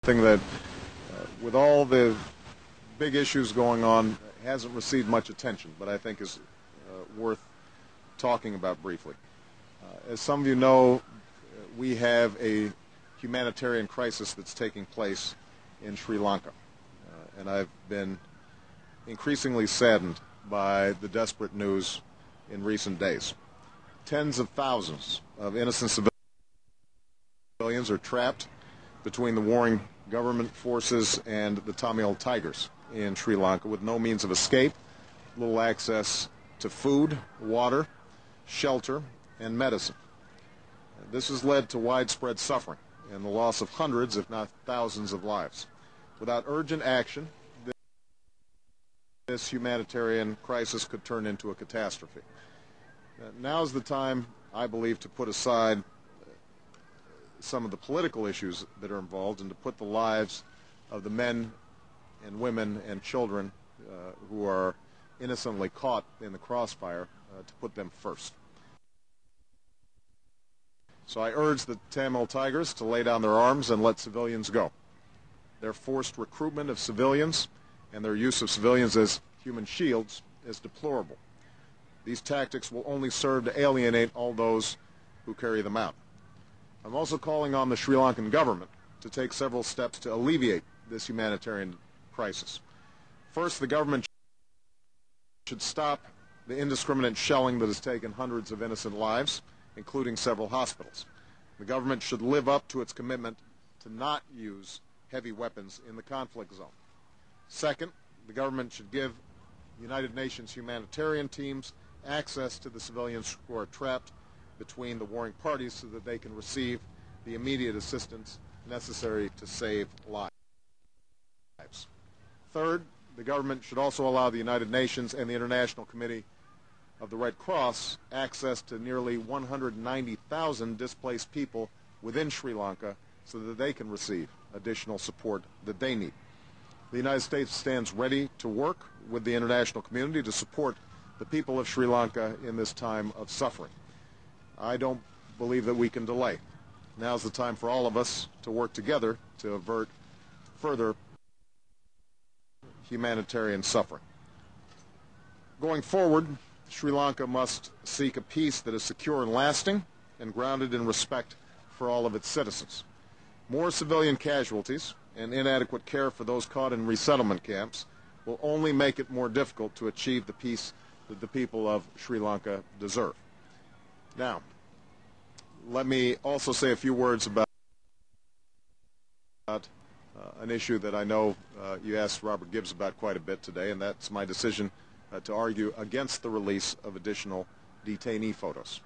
something that, with all the big issues going on, hasn't received much attention, but I think is worth talking about briefly. As some of you know, we have a humanitarian crisis that's taking place in Sri Lanka, and I've been increasingly saddened by the desperate news in recent days. Tens of thousands of innocent civilians are trapped between the warring government forces and the Tamil Tigers in Sri Lanka with no means of escape, little access to food, water, shelter, and medicine. This has led to widespread suffering and the loss of hundreds, if not thousands, of lives. Without urgent action, this humanitarian crisis could turn into a catastrophe. Now's the time, I believe, to put aside some of the political issues that are involved and to put the lives of the men and women and children who are innocently caught in the crossfire, to put them first. So I urge the Tamil Tigers to lay down their arms and let civilians go. Their forced recruitment of civilians and their use of civilians as human shields is deplorable. These tactics will only serve to alienate all those who carry them out. I'm also calling on the Sri Lankan government to take several steps to alleviate this humanitarian crisis. First, the government should stop the indiscriminate shelling that has taken hundreds of innocent lives, including several hospitals. The government should live up to its commitment to not use heavy weapons in the conflict zone. Second, the government should give United Nations humanitarian teams access to the civilians who are trapped between the warring parties so that they can receive the immediate assistance necessary to save lives. Third, the government should also allow the United Nations and the International Committee of the Red Cross access to nearly 190,000 displaced people within Sri Lanka so that they can receive additional support that they need. The United States stands ready to work with the international community to support the people of Sri Lanka in this time of suffering. I don't believe that we can delay. Now's the time for all of us to work together to avert further humanitarian suffering. Going forward, Sri Lanka must seek a peace that is secure and lasting and grounded in respect for all of its citizens. More civilian casualties and inadequate care for those caught in resettlement camps will only make it more difficult to achieve the peace that the people of Sri Lanka deserve. Now, let me also say a few words about an issue that I know you asked Robert Gibbs about quite a bit today, and that's my decision to argue against the release of additional detainee photos.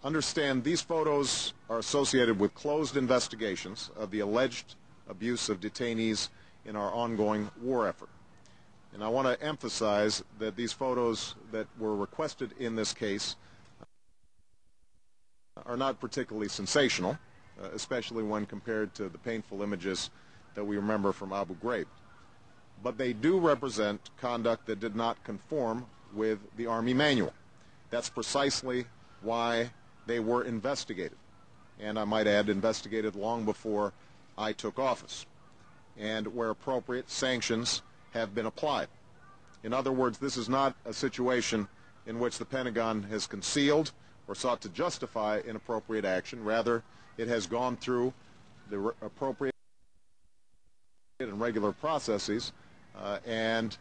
Understand, these photos are associated with closed investigations of the alleged abuse of detainees in our ongoing war effort. And I want to emphasize that these photos that were requested in this case are not particularly sensational, especially when compared to the painful images that we remember from Abu Ghraib. But they do represent conduct that did not conform with the Army manual. That's precisely why they were investigated. And I might add, investigated long before I took office. And where appropriate, sanctions have been applied. In other words, this is not a situation in which the Pentagon has concealed or sought to justify inappropriate action. Rather, it has gone through the appropriate and regular processes, and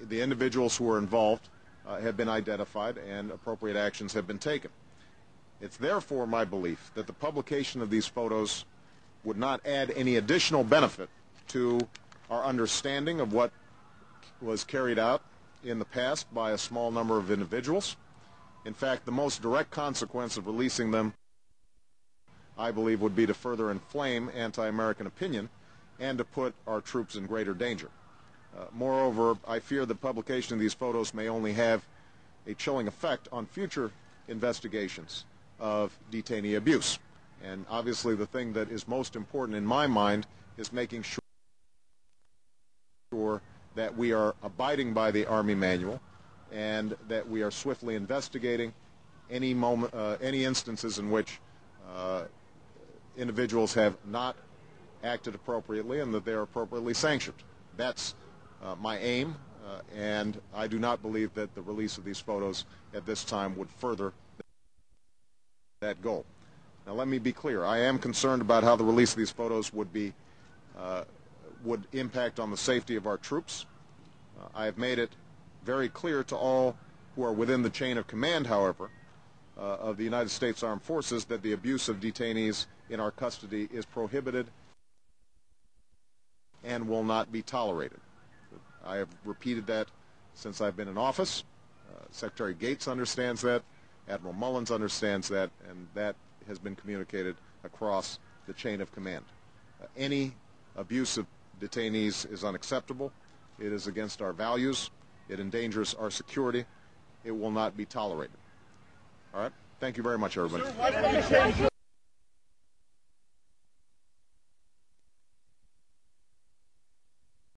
the individuals who are involved have been identified and appropriate actions have been taken. It's therefore my belief that the publication of these photos would not add any additional benefit to our understanding of what was carried out in the past by a small number of individuals. In fact, the most direct consequence of releasing them, I believe, would be to further inflame anti-American opinion and to put our troops in greater danger. Moreover, I fear the publication of these photos may only have a chilling effect on future investigations of detainee abuse. And obviously the thing that is most important in my mind is making sure that we are abiding by the Army manual and that we are swiftly investigating any instances in which individuals have not acted appropriately and that they are appropriately sanctioned. That's my aim, and I do not believe that the release of these photos at this time would further that goal. Now, let me be clear. I am concerned about how the release of these photos would impact on the safety of our troops. I have made it very clear to all who are within the chain of command, however, of the United States Armed Forces that the abuse of detainees in our custody is prohibited and will not be tolerated. I have repeated that since I've been in office. Secretary Gates understands that. Admiral Mullins understands that, and that has been communicated across the chain of command. Any abuse of detainees is unacceptable. It is against our values. It endangers our security. It will not be tolerated. All right? Thank you very much, everybody.